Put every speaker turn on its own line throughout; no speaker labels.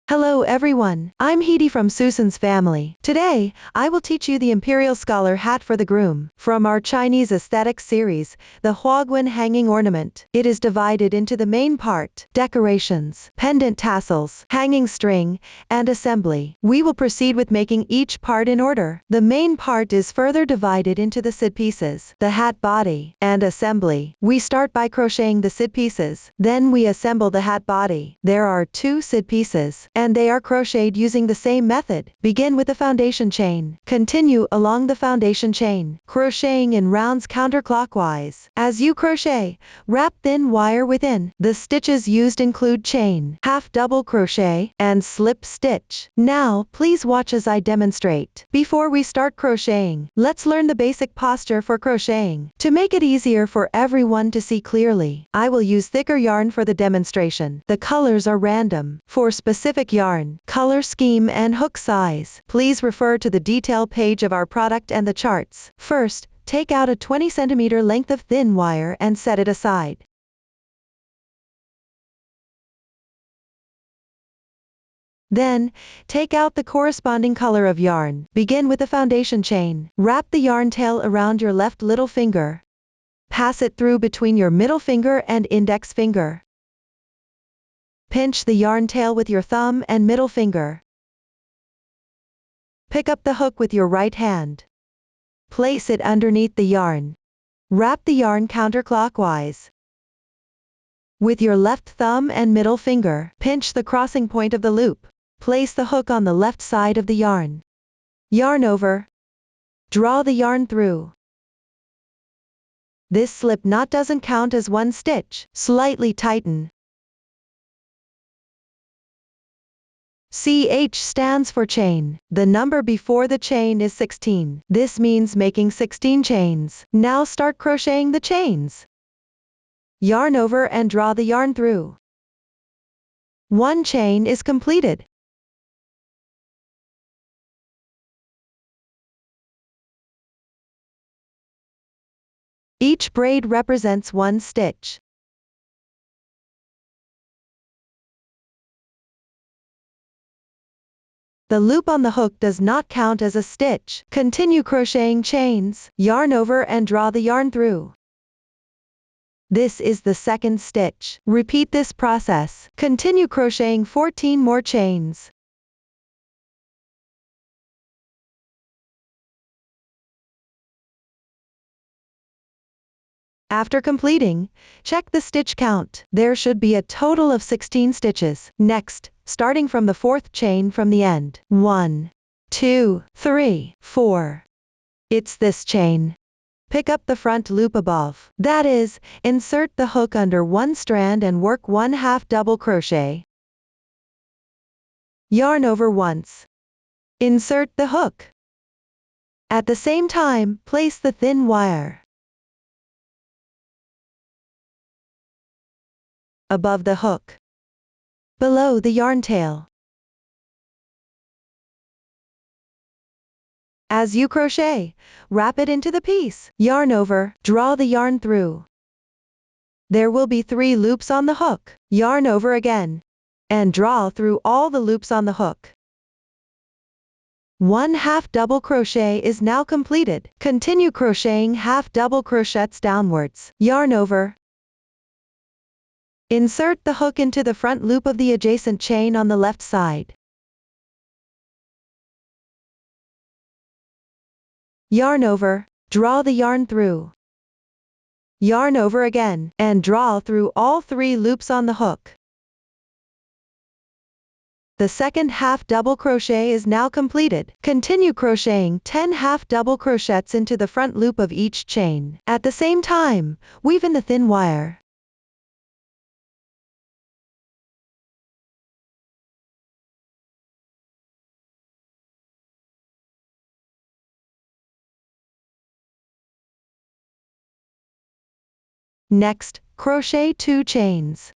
Hello everyone, I'm Heidi from Susan's family. Today, I will teach you the Imperial Scholar hat for the groom. From our Chinese aesthetic series, the Huaguan hanging ornament. It is divided into the main part, decorations, pendant tassels, hanging string, and assembly. We will proceed with making each part in order. The main part is further divided into the sidepieces, the hat body, and assembly. We start by crocheting the sidepieces, then we assemble the hat body. There are two sidepieces, and they are crocheted using the same method. Begin with the foundation chain. Continue along the foundation chain, crocheting in rounds counterclockwise. As you crochet, wrap thin wire within. The stitches used include chain, half double crochet, and slip stitch. Now, please watch as I demonstrate. Before we start crocheting, let's learn the basic posture for crocheting. To make it easier for everyone to see clearly, I will use thicker yarn for the demonstration. The colors are random. For specific yarn, color scheme and hook size, please refer to the detail page of our product and the charts. First, take out a 20 cm length of thin wire and set it aside. Then, take out the corresponding color of yarn. Begin with the foundation chain. Wrap the yarn tail around your left little finger. Pass it through between your middle finger and index finger. Pinch the yarn tail with your thumb and middle finger. Pick up the hook with your right hand. Place it underneath the yarn. Wrap the yarn counterclockwise. With your left thumb and middle finger, pinch the crossing point of the loop. Place the hook on the left side of the yarn. Yarn over. Draw the yarn through. This slip knot doesn't count as one stitch. Slightly tighten. CH stands for chain. The number before the chain is 16. This means making 16 chains. Now start crocheting the chains. Yarn over and draw the yarn through. One chain is completed. Each braid represents one stitch. The loop on the hook does not count as a stitch. Continue crocheting chains. Yarn over and draw the yarn through. This is the second stitch. Repeat this process. Continue crocheting 14 more chains. After completing, check the stitch count. There should be a total of 16 stitches. Next, starting from the fourth chain from the end. 1, 2, 3, 4. It's this chain. Pick up the front loop above. That is, insert the hook under one strand and work 1/2 double crochet. Yarn over once. Insert the hook. At the same time, place the thin wire above the hook, below the yarn tail. As you crochet, wrap it into the piece. Yarn over, draw the yarn through. There will be 3 loops on the hook. Yarn over again, and draw through all the loops on the hook. 1/2 double crochet is now completed. Continue crocheting half double crochets downwards. Yarn over. Insert the hook into the front loop of the adjacent chain on the left side. Yarn over, draw the yarn through. Yarn over again, and draw through all 3 loops on the hook. The second half double crochet is now completed. Continue crocheting 10 half double crochets into the front loop of each chain. At the same time, weave in the thin wire. Next, crochet 2 chains.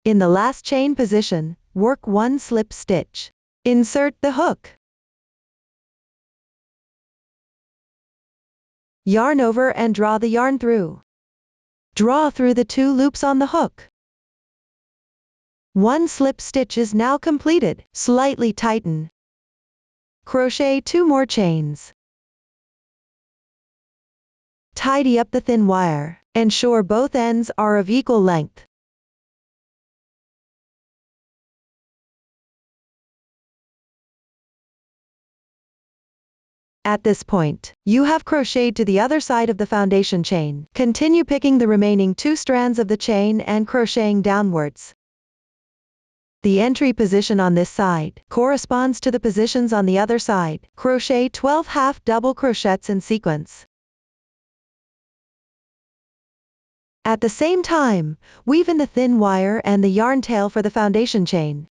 In the last chain position, work 1 slip stitch. Insert the hook. Yarn over and draw the yarn through. Draw through the 2 loops on the hook. One slip stitch is now completed. Slightly tighten. Crochet 2 more chains. Tidy up the thin wire. Ensure both ends are of equal length. At this point, you have crocheted to the other side of the foundation chain. Continue picking the remaining 2 strands of the chain and crocheting downwards. The entry position on this side corresponds to the positions on the other side. Crochet 12 half double crochets in sequence. At the same time, weave in the thin wire and the yarn tail for the foundation chain.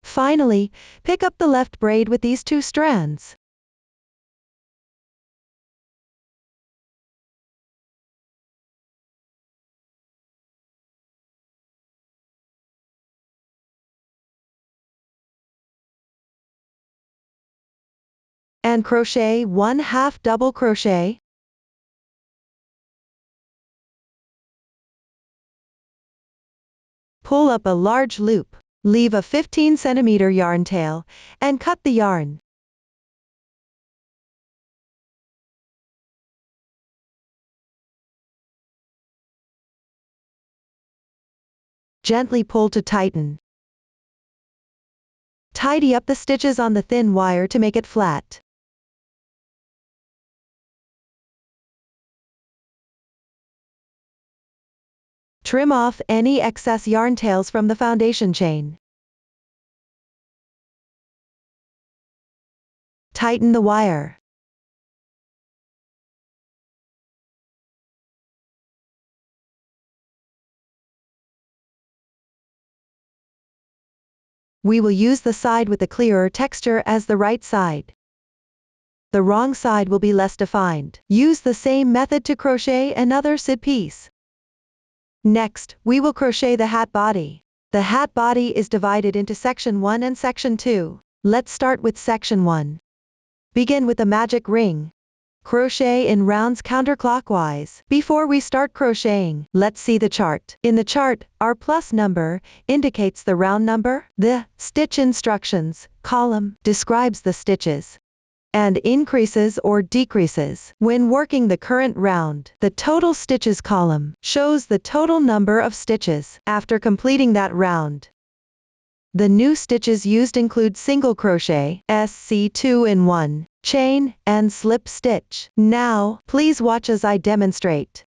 Finally, pick up the left braid with these 2 strands. And crochet 1 half double crochet. Pull up a large loop. Leave a 15 cm yarn tail, and cut the yarn. Gently pull to tighten. Tidy up the stitches on the thin wire to make it flat. Trim off any excess yarn tails from the foundation chain. Tighten the wire. We will use the side with the clearer texture as the right side. The wrong side will be less defined. Use the same method to crochet another side piece. Next, we will crochet the hat body. The hat body is divided into section 1 and section 2. Let's start with section 1. Begin with the magic ring. Crochet in rounds counterclockwise. Before we start crocheting, let's see the chart. In the chart, our plus number indicates the round number. The stitch instructions column describes the stitches and increases or decreases. When working the current round, the total stitches column shows the total number of stitches after completing that round. The new stitches used include single crochet, SC2 in 1, chain, and slip stitch. Now, please watch as I demonstrate.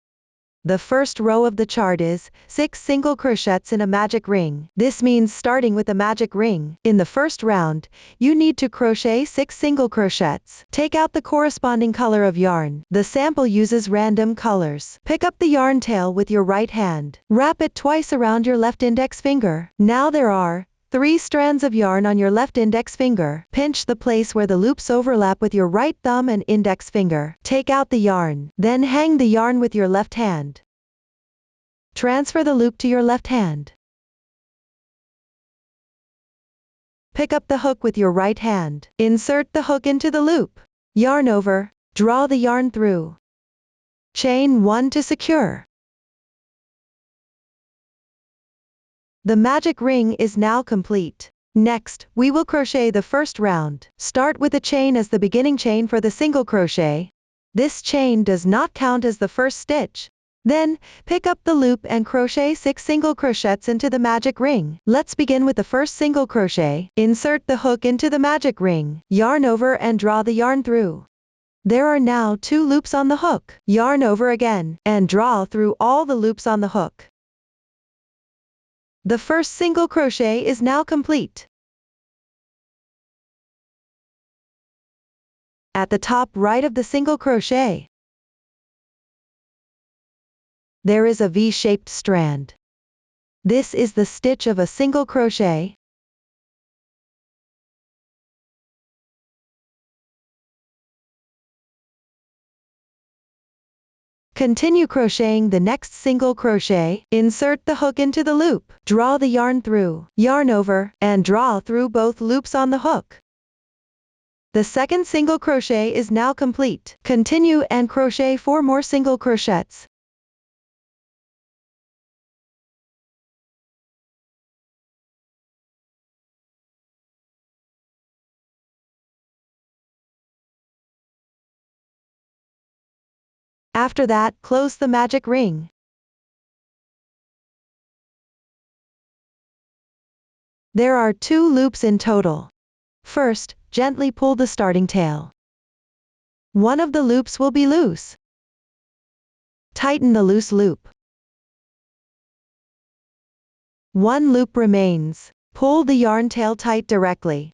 The first row of the chart is 6 single crochets in a magic ring. This means starting with a magic ring. In the first round, you need to crochet 6 single crochets. Take out the corresponding color of yarn. The sample uses random colors. Pick up the yarn tail with your right hand. Wrap it twice around your left index finger. Now there are 3 strands of yarn on your left index finger. Pinch the place where the loops overlap with your right thumb and index finger. Take out the yarn. Then hang the yarn with your left hand. Transfer the loop to your left hand. Pick up the hook with your right hand. Insert the hook into the loop. Yarn over. Draw the yarn through. Chain 1 to secure. The magic ring is now complete. Next, we will crochet the first round. Start with a chain as the beginning chain for the single crochet. This chain does not count as the first stitch. Then, pick up the loop and crochet 6 single crochets into the magic ring. Let's begin with the first single crochet. Insert the hook into the magic ring. Yarn over and draw the yarn through. There are now 2 loops on the hook. Yarn over again, and draw through all the loops on the hook. The first single crochet is now complete. At the top right of the single crochet, there is a V-shaped strand. This is the stitch of a single crochet. Continue crocheting the next single crochet, insert the hook into the loop, draw the yarn through, yarn over, and draw through both loops on the hook. The second single crochet is now complete. Continue and crochet 4 more single crochets. After that, close the magic ring. There are 2 loops in total. First, gently pull the starting tail. One of the loops will be loose. Tighten the loose loop. One loop remains. Pull the yarn tail tight directly.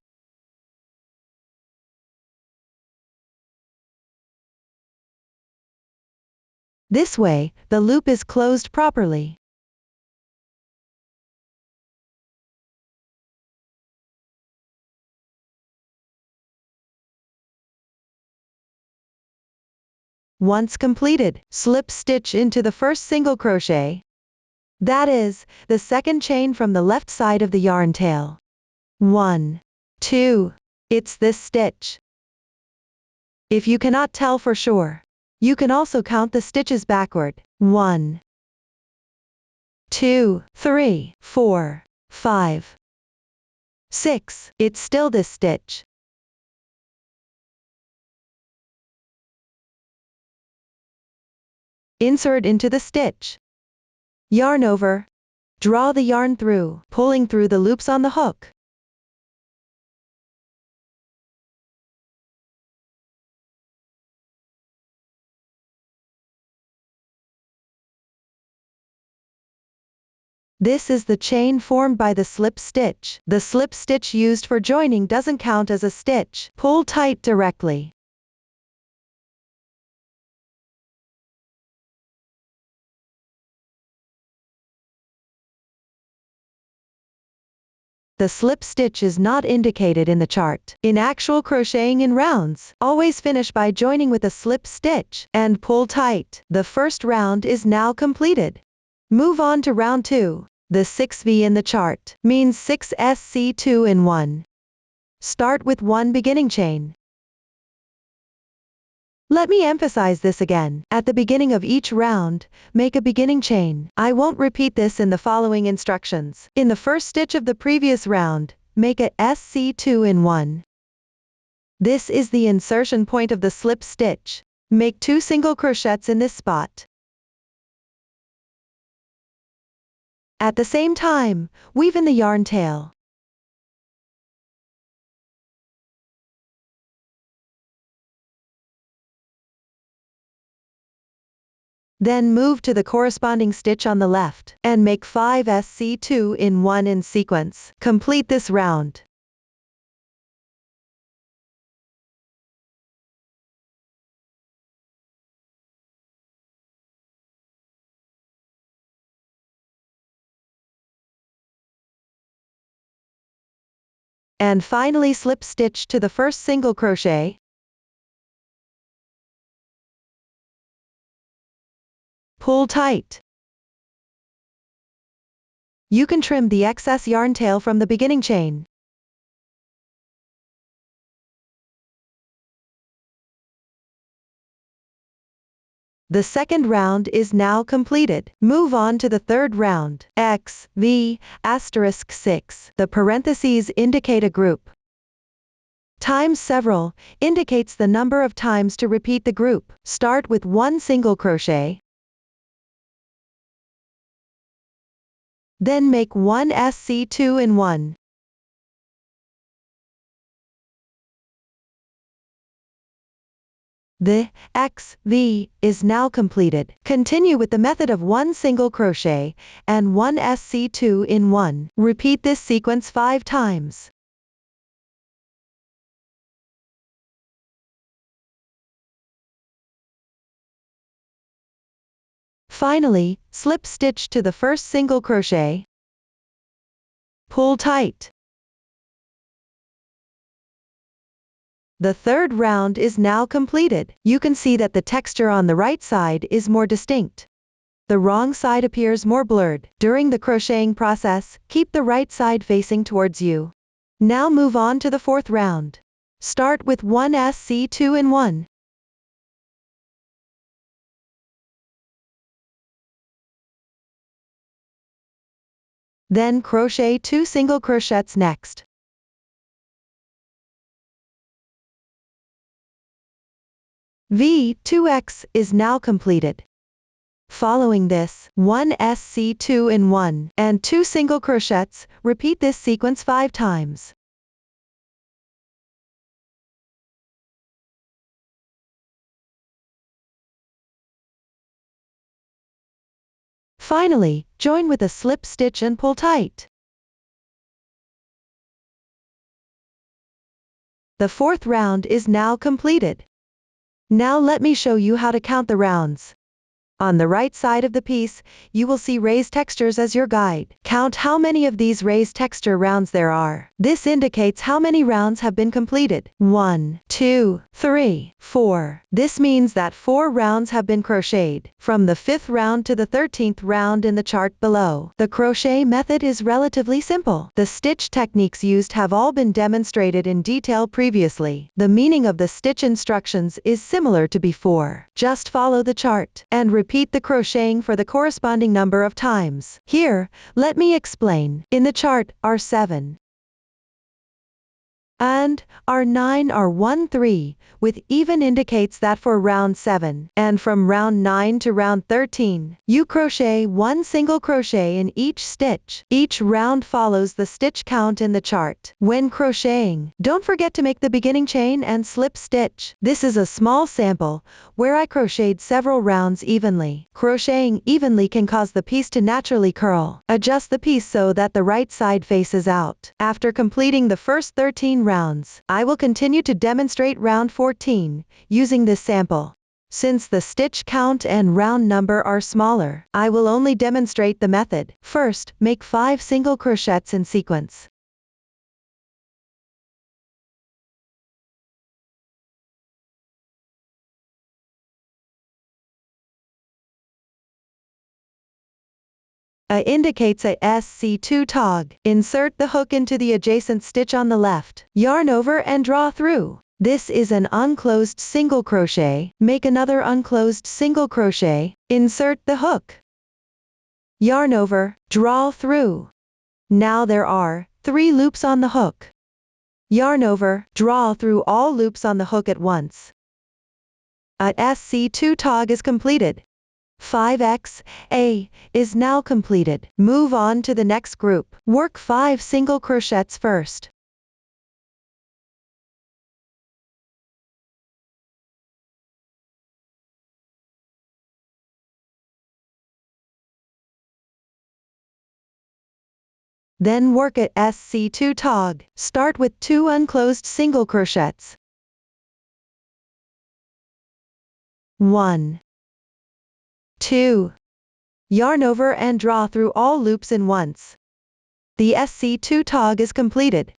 This way, the loop is closed properly. Once completed, slip stitch into the first single crochet. That is, the second chain from the left side of the yarn tail. 1, 2. It's this stitch. If you cannot tell for sure, you can also count the stitches backward. 1, 2, 3, 4, 5, 6. It's still this stitch. Insert into the stitch. Yarn over. Draw the yarn through, pulling through the loops on the hook. This is the chain formed by the slip stitch. The slip stitch used for joining doesn't count as a stitch. Pull tight directly. The slip stitch is not indicated in the chart. In actual crocheting in rounds, always finish by joining with a slip stitch and pull tight. The first round is now completed. Move on to round 2. The 6V in the chart means 6 SC2 in 1. Start with 1 beginning chain. Let me emphasize this again. At the beginning of each round, make a beginning chain. I won't repeat this in the following instructions. In the first stitch of the previous round, make a SC2 in 1. This is the insertion point of the slip stitch. Make 2 single crochets in this spot. At the same time, weave in the yarn tail. Then move to the corresponding stitch on the left, and make 5 SC2 in 1 in sequence. Complete this round. And finally slip stitch to the first single crochet. Pull tight. You can trim the excess yarn tail from the beginning chain. The second round is now completed. Move on to the third round. X, V, asterisk 6. The parentheses indicate a group. Times several indicates the number of times to repeat the group. Start with 1 single crochet. Then make 1 SC2 in 1. The XV is now completed. Continue with the method of 1 single crochet and 1 SC2 in 1. Repeat this sequence 5 times. Finally, slip stitch to the first single crochet. Pull tight. The third round is now completed. You can see that the texture on the right side is more distinct. The wrong side appears more blurred. During the crocheting process, keep the right side facing towards you. Now move on to the fourth round. Start with 1 SC2 in 1. Then crochet 2 single crochets next. V2X is now completed. Following this, 1 SC2 in 1 and 2 single crochets, repeat this sequence 5 times. Finally, join with a slip stitch and pull tight. The fourth round is now completed. Now let me show you how to count the rounds. On the right side of the piece, you will see raised textures as your guide. Count how many of these raised texture rounds there are. This indicates how many rounds have been completed. 1, 2, 3, 4. This means that 4 rounds have been crocheted. From the 5th round to the 13th round in the chart below. The crochet method is relatively simple. The stitch techniques used have all been demonstrated in detail previously. The meaning of the stitch instructions is similar to before. Just follow the chart and repeat the crocheting for the corresponding number of times. Here, let me explain. In the chart, R7 and R9 are 1, 3, with even indicates that for round 7, and from round 9 to round 13, you crochet 1 single crochet in each stitch. Each round follows the stitch count in the chart. When crocheting, don't forget to make the beginning chain and slip stitch. This is a small sample, where I crocheted several rounds evenly. Crocheting evenly can cause the piece to naturally curl. Adjust the piece so that the right side faces out. After completing the first 13 rounds, I will continue to demonstrate round 14, using this sample. Since the stitch count and round number are smaller, I will only demonstrate the method. First, make 5 single crochets in sequence. Indicates a SC2 tog. Insert the hook into the adjacent stitch on the left. Yarn over and draw through. This is an unclosed single crochet. Make another unclosed single crochet. Insert the hook. Yarn over, draw through. Now there are 3 loops on the hook. Yarn over, draw through all loops on the hook at once. A SC2 tog is completed. 5x, A, is now completed. Move on to the next group. Work 5 single crochets first. Then work at SC2 tog. Start with 2 unclosed single crochets. 1, 2. Yarn over and draw through all loops in once. The SC2 tog is completed.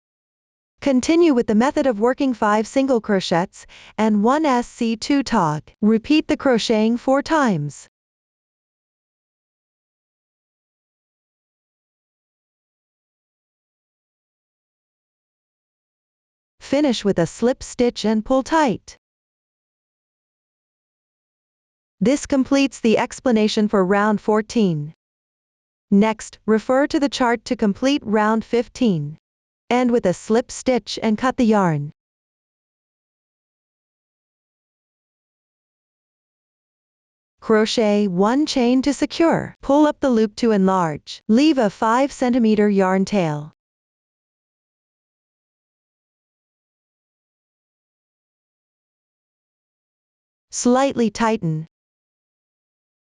Continue with the method of working 5 single crochets and 1 SC2 tog. Repeat the crocheting 4 times. Finish with a slip stitch and pull tight. This completes the explanation for round 14. Next, refer to the chart to complete round 15. End with a slip stitch and cut the yarn. Crochet 1 chain to secure. Pull up the loop to enlarge. Leave a 5 cm yarn tail. Slightly tighten.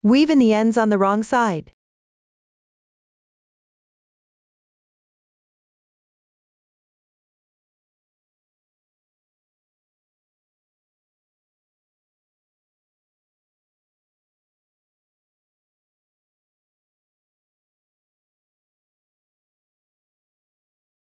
Weave in the ends on the wrong side.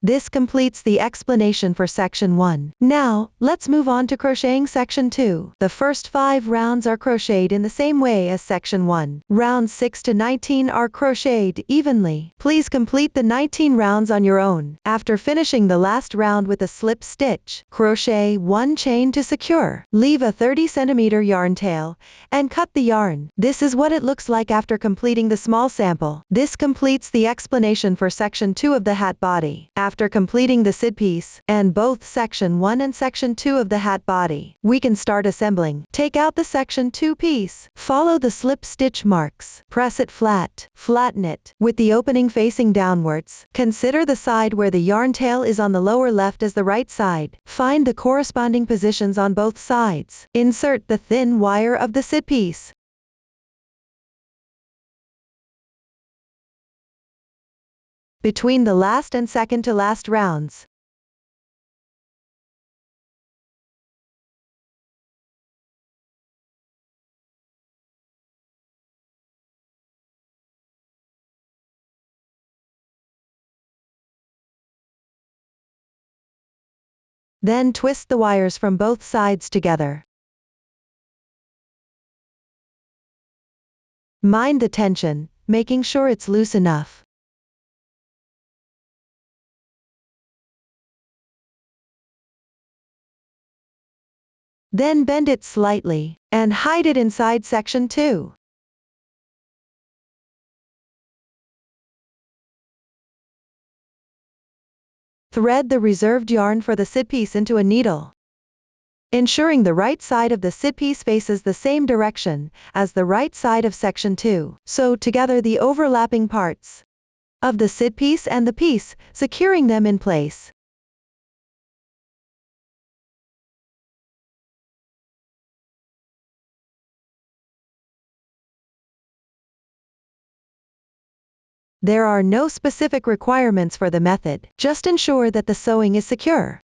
This completes the explanation for section 1. Now, let's move on to crocheting section 2. The first 5 rounds are crocheted in the same way as section 1. Rounds 6 to 19 are crocheted evenly. Please complete the 19 rounds on your own. After finishing the last round with a slip stitch, crochet 1 chain to secure. Leave a 30 cm yarn tail and cut the yarn. This is what it looks like after completing the small sample. This completes the explanation for section 2 of the hat body. After completing the side piece and both section 1 and section 2 of the hat body, we can start assembling. Take out the section 2 piece. Follow the slip stitch marks. Press it flat. Flatten it with the opening facing downwards. Consider the side where the yarn tail is on the lower left as the right side. Find the corresponding positions on both sides. Insert the thin wire of the side piece between the last and second to last rounds. Then twist the wires from both sides together. Mind the tension, making sure it's loose enough. Then bend it slightly, and hide it inside section 2. Thread the reserved yarn for the side piece into a needle, ensuring the right side of the side piece faces the same direction as the right side of section 2. Sew together the overlapping parts of the side piece and the piece, securing them in place. There are no specific requirements for the method, just ensure that the sewing is secure.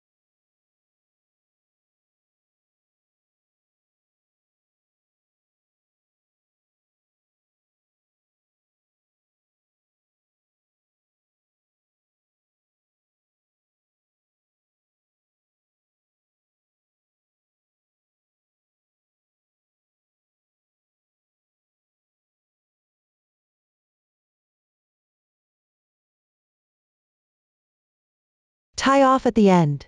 Tie off at the end.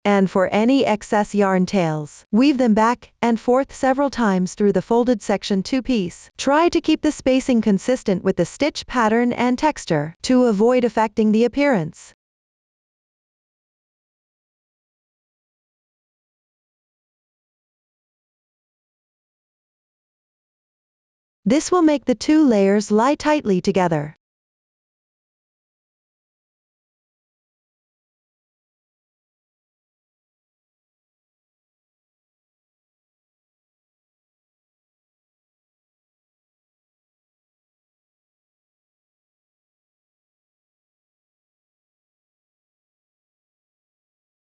And for any excess yarn tails, weave them back and forth several times through the folded section 2 piece. Try to keep the spacing consistent with the stitch pattern and texture to avoid affecting the appearance. This will make the 2 layers lie tightly together.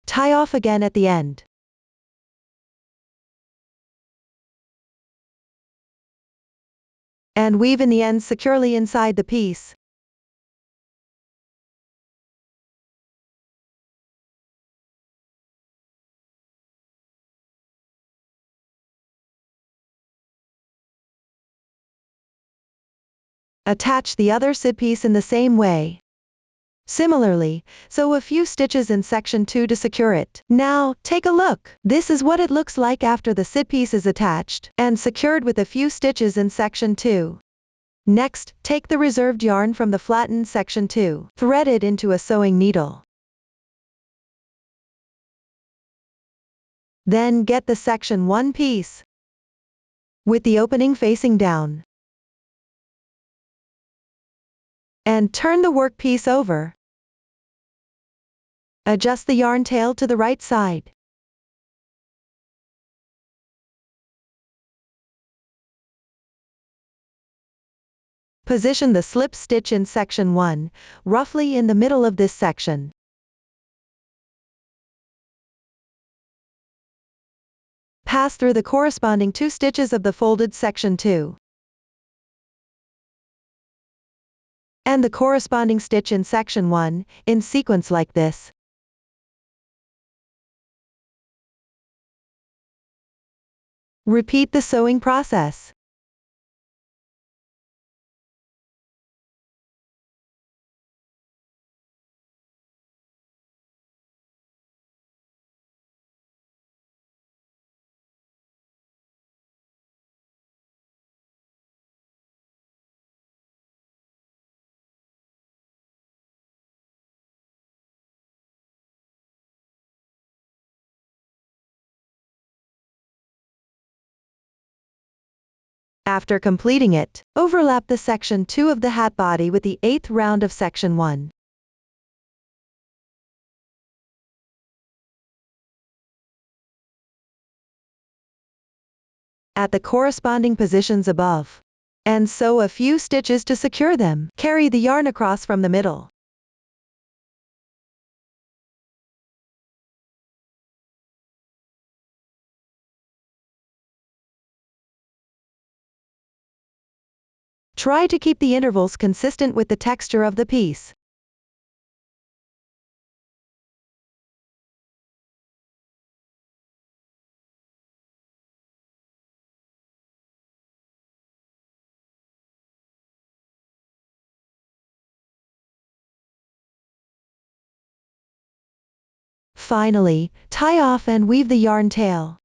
Tie off again at the end. And weave in the ends securely inside the piece. Attach the other side piece in the same way. Similarly, sew a few stitches in section 2 to secure it. Now, take a look. This is what it looks like after the side piece is attached and secured with a few stitches in section 2. Next, take the reserved yarn from the flattened section 2. Thread it into a sewing needle. Then get the section 1 piece with the opening facing down. And turn the work piece over. Adjust the yarn tail to the right side. Position the slip stitch in section 1, roughly in the middle of this section. pass through the corresponding 2 stitches of the folded section 2 and the corresponding stitch in section 1, in sequence like this. Repeat the sewing process. After completing it, overlap the section 2 of the hat body with the 8th round of section 1. At the corresponding positions above, and sew a few stitches to secure them. Carry the yarn across from the middle. Try to keep the intervals consistent with the texture of the piece. Finally, tie off and weave the yarn tail.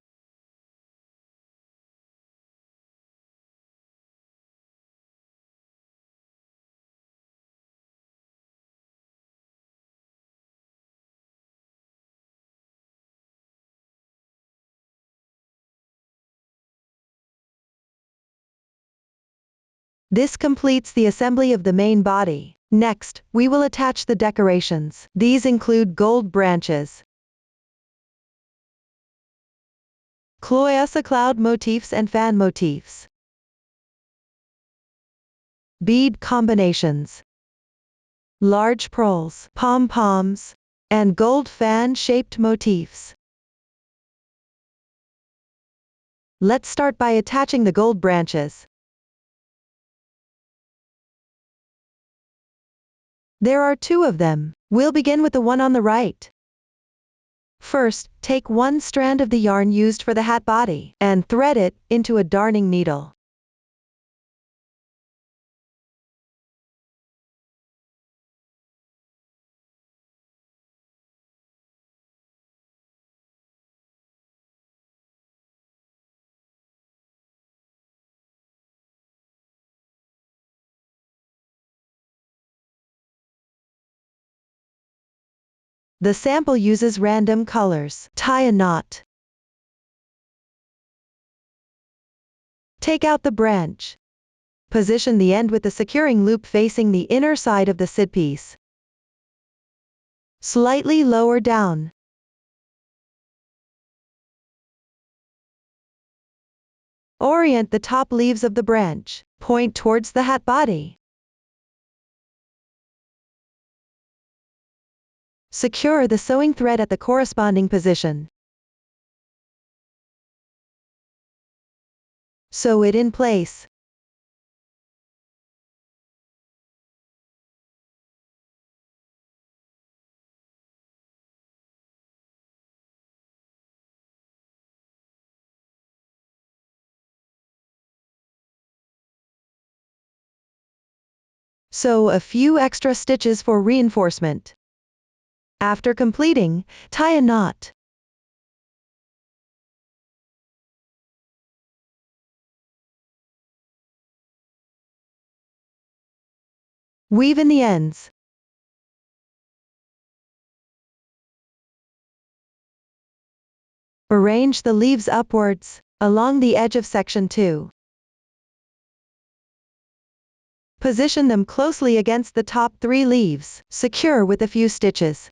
This completes the assembly of the main body. Next, we will attach the decorations. These include gold branches, cloyessa cloud motifs and fan motifs, bead combinations, large pearls, pom-poms, and gold fan-shaped motifs. Let's start by attaching the gold branches. There are 2 of them. We'll begin with the one on the right. First, take 1 strand of the yarn used for the hat body and thread it into a darning needle. The sample uses random colors. Tie a knot. Take out the branch. Position the end with the securing loop facing the inner side of the side piece. Slightly lower down. Orient the top leaves of the branch. Point towards the hat body. Secure the sewing thread at the corresponding position. Sew it in place. Sew a few extra stitches for reinforcement. After completing, tie a knot. Weave in the ends. Arrange the leaves upwards, along the edge of section 2. Position them closely against the top 3 leaves, secure with a few stitches.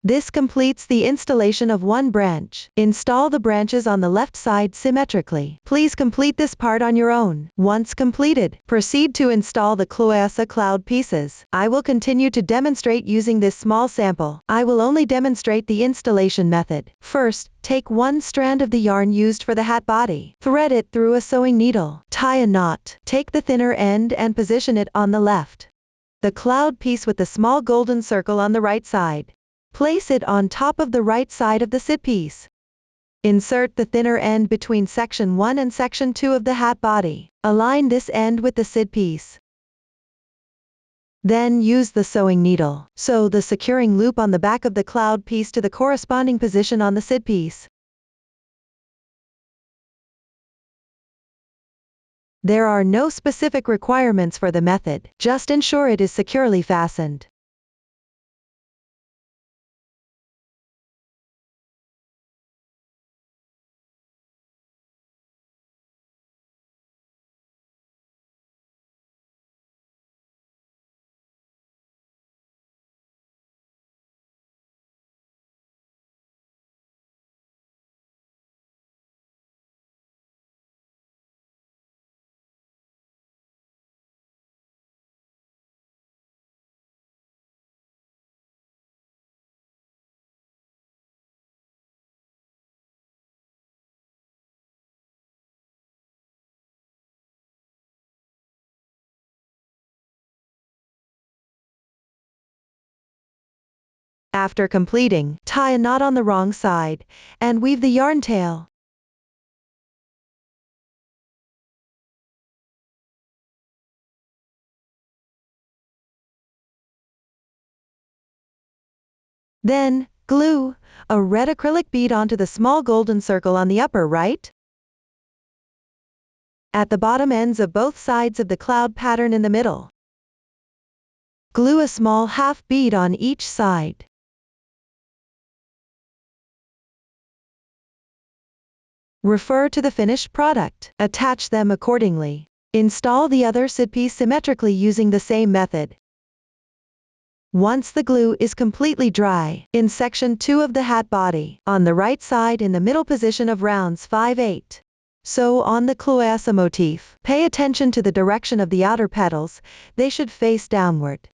This completes the installation of one branch. Install the branches on the left side symmetrically. Please complete this part on your own. Once completed, proceed to install the cloud pieces. I will continue to demonstrate using this small sample. I will only demonstrate the installation method. First, take one strand of the yarn used for the hat body. Thread it through a sewing needle. Tie a knot. Take the thinner end and position it on the left. The cloud piece with the small golden circle on the right side. Place it on top of the right side of the sit piece. Insert the thinner end between section 1 and section 2 of the hat body. Align this end with the sit piece. Then use the sewing needle. Sew the securing loop on the back of the cloud piece to the corresponding position on the sit piece. There are no specific requirements for the method, just ensure it is securely fastened. After completing, tie a knot on the wrong side, and weave the yarn tail. Then, glue a red acrylic bead onto the small golden circle on the upper right. At the bottom ends of both sides of the cloud pattern in the middle. Glue a small half bead on each side. Refer to the finished product. Attach them accordingly. Install the other sit piece symmetrically using the same method. Once the glue is completely dry, in section 2 of the hat body, on the right side in the middle position of rounds 5/8. Sew on the cloassa motif. Pay attention to the direction of the outer petals, they should face downward.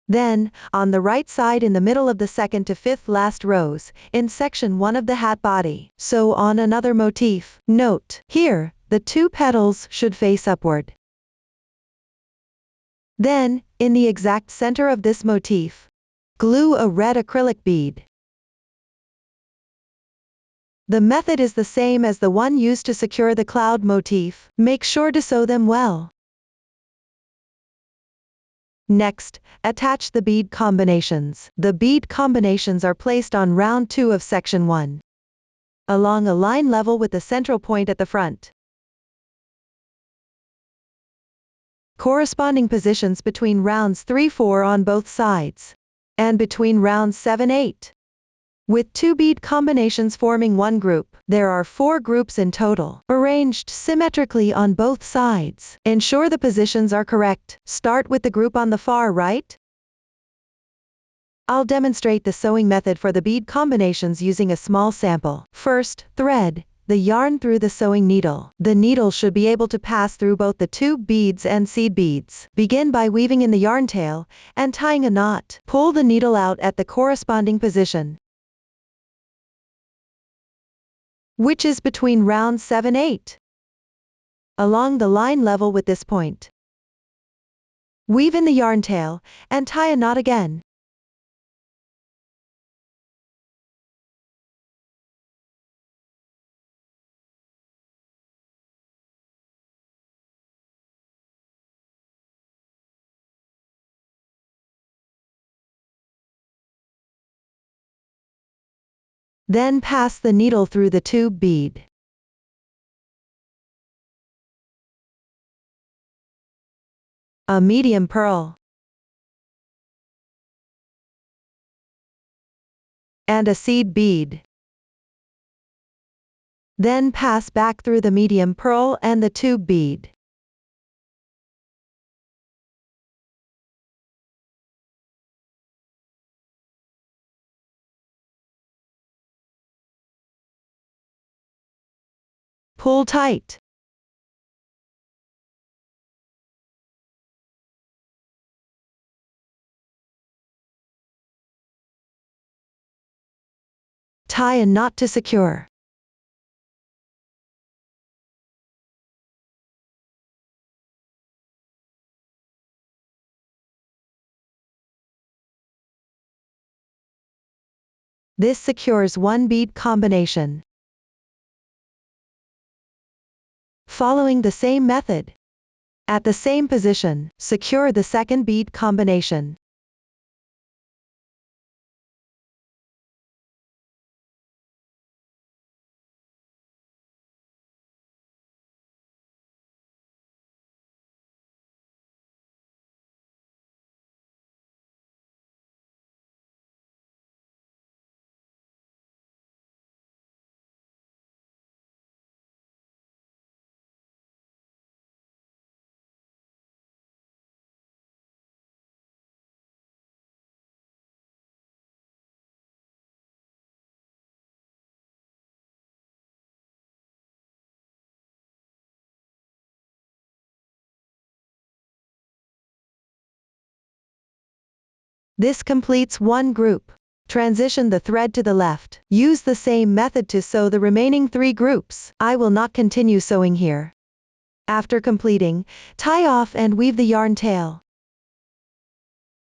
Then, on the right side in the middle of the second to fifth last rows, in section 1 of the hat body, sew on another motif. Note, here, the two petals should face upward. Then, in the exact center of this motif, glue a red acrylic bead. The method is the same as the one used to secure the cloud motif. Make sure to sew them well. Next, attach the bead combinations. The bead combinations are placed on round 2 of section 1, along a line level with the central point at the front. Corresponding positions between rounds 3/4 on both sides, and between rounds 7/8. With 2 bead combinations forming one group, there are 4 groups in total, arranged symmetrically on both sides. Ensure the positions are correct. Start with the group on the far right. I'll demonstrate the sewing method for the bead combinations using a small sample. First, thread the yarn through the sewing needle. The needle should be able to pass through both the tube beads and seed beads. Begin by weaving in the yarn tail and tying a knot. Pull the needle out at the corresponding position, which is between rounds 7/8, along the line level with this point. Weave in the yarn tail, and tie a knot again. Then pass the needle through the tube bead. A medium purl, and a seed bead. Then pass back through the medium purl and the tube bead. Pull tight. Tie a knot to secure. This secures one bead combination. Following the same method. At the same position, secure the second bead combination. This completes one group. Transition the thread to the left. Use the same method to sew the remaining 3 groups. I will not continue sewing here. After completing, tie off and weave the yarn tail.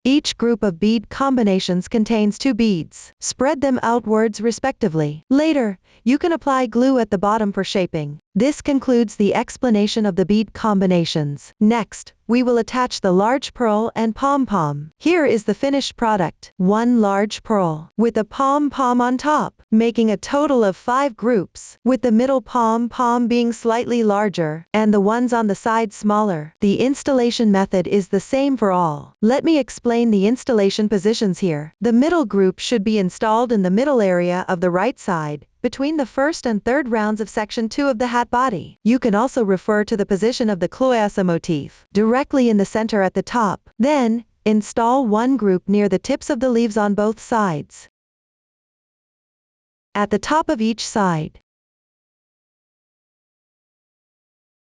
Each group of bead combinations contains 2 beads. Spread them outwards respectively. Later, you can apply glue at the bottom for shaping. This concludes the explanation of the bead combinations. Next, we will attach the large pearl and pom-pom. Here is the finished product. 1 large pearl with a pom-pom on top, making a total of 5 groups, with the middle pom-pom being slightly larger, and the ones on the side smaller. The installation method is the same for all. Let me explain the installation positions here. The middle group should be installed in the middle area of the right side, between the first and third rounds of section 2 of the hat body. You can also refer to the position of the cloissa motif, directly in the center at the top. Then, install one group near the tips of the leaves on both sides. At the top of each side.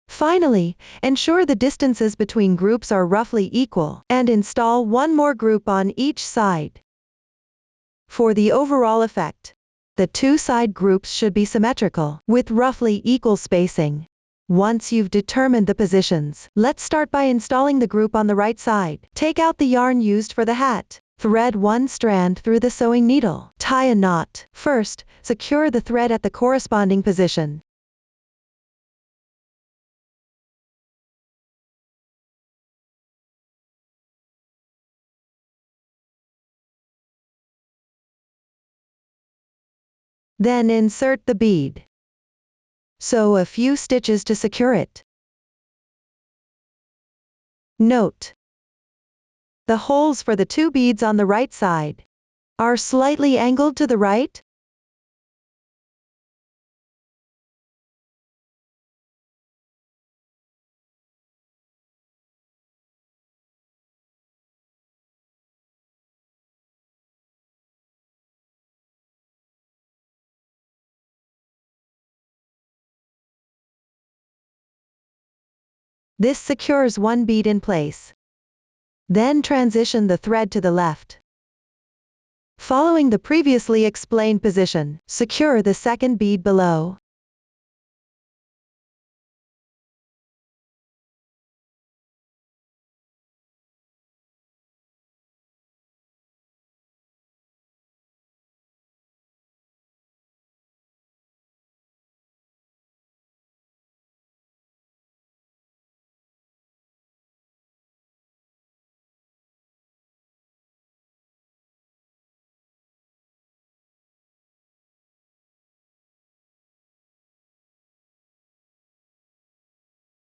Finally, ensure the distances between groups are roughly equal, and install one more group on each side. For the overall effect, the 2 side groups should be symmetrical, with roughly equal spacing. Once you've determined the positions, let's start by installing the group on the right side. Take out the yarn used for the hat. Thread 1 strand through the sewing needle. Tie a knot. First, secure the thread at the corresponding position. Then insert the bead. Sew a few stitches to secure it. Note: the holes for the 2 beads on the right side are slightly angled to the right. This secures one bead in place. Then transition the thread to the left. Following the previously explained position, secure the second bead below.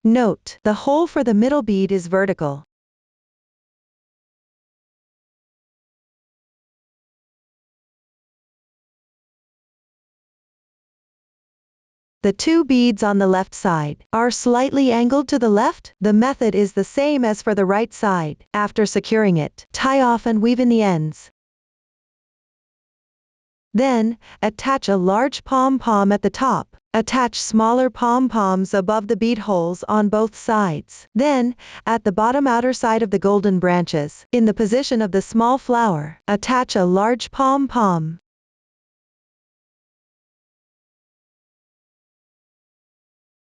Note: the hole for the middle bead is vertical. The 2 beads on the left side are slightly angled to the left. The method is the same as for the right side. After securing it, tie off and weave in the ends. Then, attach a large pom-pom at the top. Attach smaller pom-poms above the bead holes on both sides. Then, at the bottom outer side of the golden branches, in the position of the small flower, attach a large pom-pom.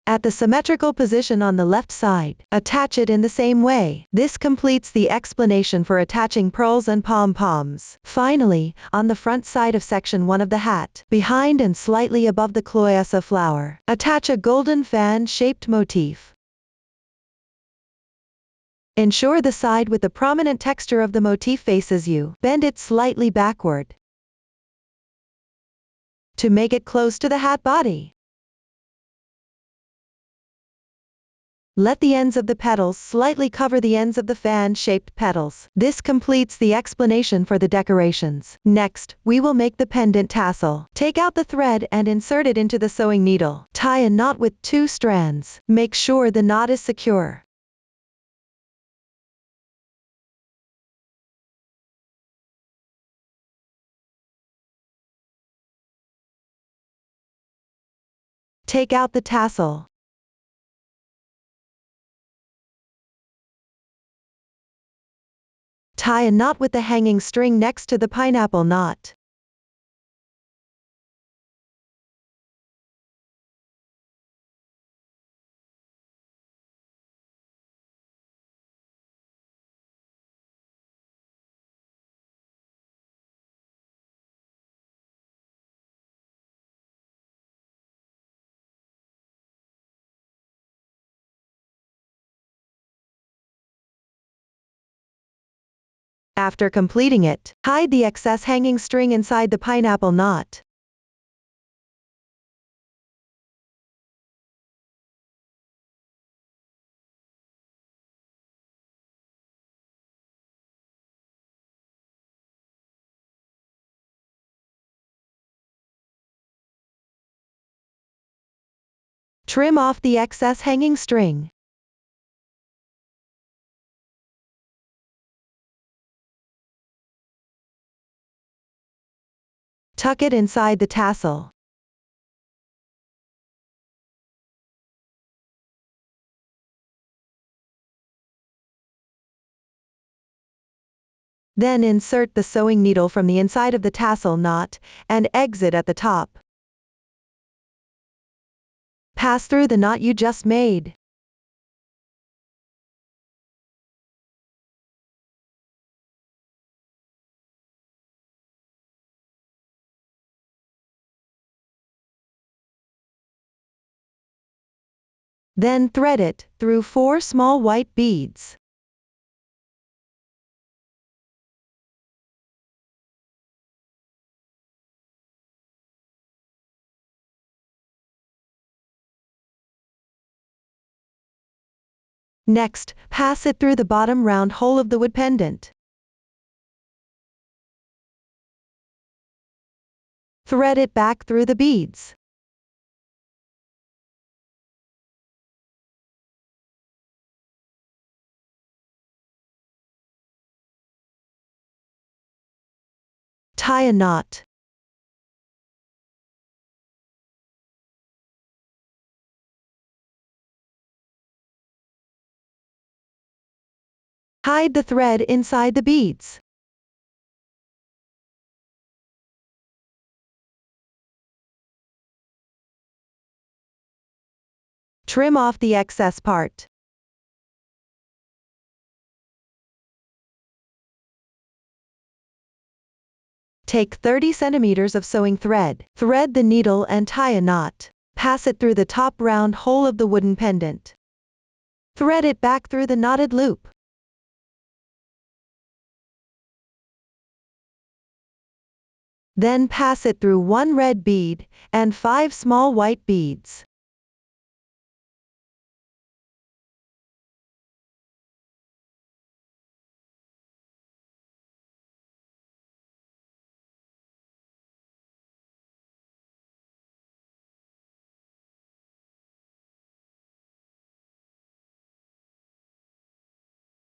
At the symmetrical position on the left side, attach it in the same way. This completes the explanation for attaching pearls and pom-poms. Finally, on the front side of section 1 of the hat, behind and slightly above the cloyessa flower, attach a golden fan-shaped motif. Ensure the side with the prominent texture of the motif faces you. Bend it slightly backward to make it close to the hat body. Let the ends of the petals slightly cover the ends of the fan-shaped petals. This completes the explanation for the decorations. Next, we will make the pendant tassel. Take out the thread and insert it into the sewing needle. Tie a knot with 2 strands. Make sure the knot is secure. Take out the tassel. Tie a knot with the hanging string next to the pineapple knot. After completing it, hide the excess hanging string inside the pineapple knot. Trim off the excess hanging string. Tuck it inside the tassel. Then insert the sewing needle from the inside of the tassel knot, and exit at the top. Pass through the knot you just made. Then thread it through 4 small white beads. Next, pass it through the bottom round hole of the wood pendant. Thread it back through the beads. Tie a knot. Hide the thread inside the beads. Trim off the excess part. Take 30 centimeters of sewing thread. Thread the needle and tie a knot. Pass it through the top round hole of the wooden pendant. Thread it back through the knotted loop. Then pass it through 1 red bead and 5 small white beads.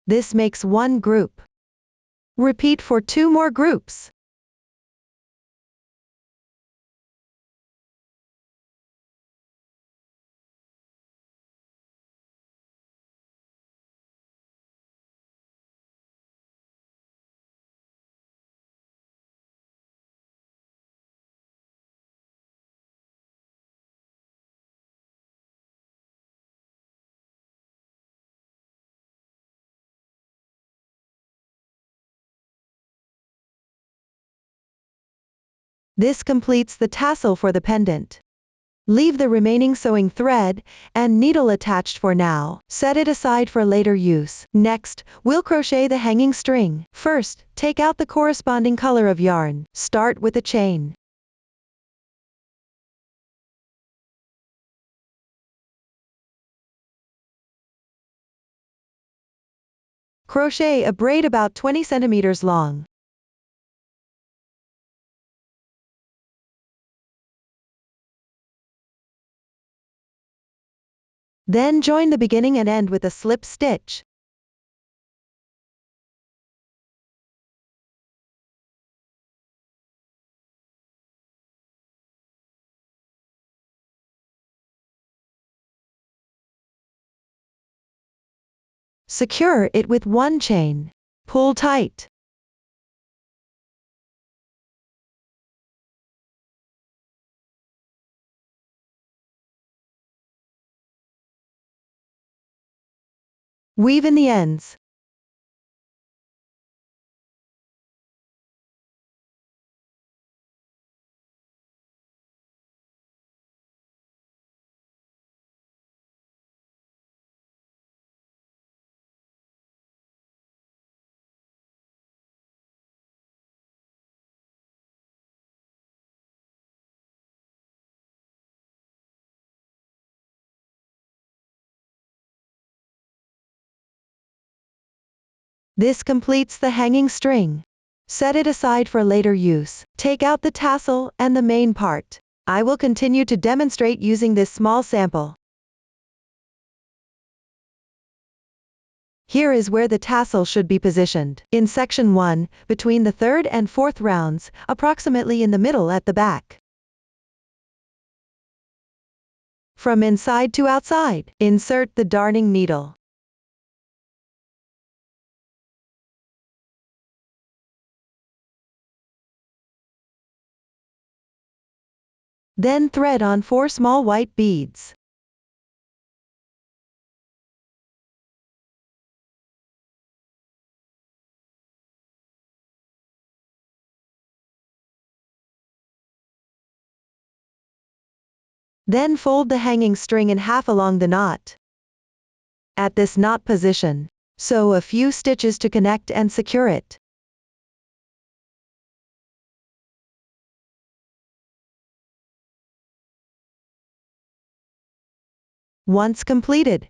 This makes 1 group. Repeat for 2 more groups. This completes the tassel for the pendant. Leave the remaining sewing thread and needle attached for now. Set it aside for later use. Next, we'll crochet the hanging string. First, take out the corresponding color of yarn. Start with a chain. Crochet a braid about 20 centimeters long. Then join the beginning and end with a slip stitch. Secure it with one chain. Pull tight. Weave in the ends. This completes the hanging string. Set it aside for later use. Take out the tassel and the main part. I will continue to demonstrate using this small sample. Here is where the tassel should be positioned. In section 1, between the 3rd and 4th rounds, approximately in the middle at the back. From inside to outside, insert the darning needle. Then thread on 4 small white beads. Then fold the hanging string in half along the knot. At this knot position, sew a few stitches to connect and secure it. Once completed,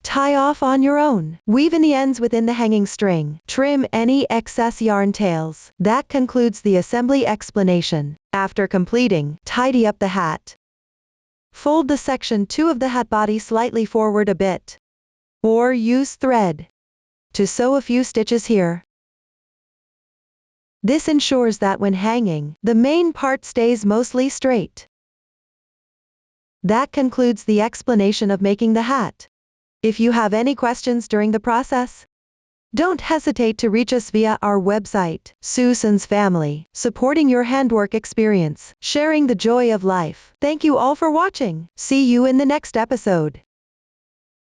tie off on your own. Weave in the ends within the hanging string. Trim any excess yarn tails. That concludes the assembly explanation. After completing, tidy up the hat. Fold the section 2 of the hat body slightly forward a bit. Or use thread to sew a few stitches here. This ensures that when hanging, the main part stays mostly straight. That concludes the explanation of making the hat. If you have any questions during the process, don't hesitate to reach us via our website, Susan's Family, supporting your handwork experience, sharing the joy of life. Thank you all for watching. See you in the next episode.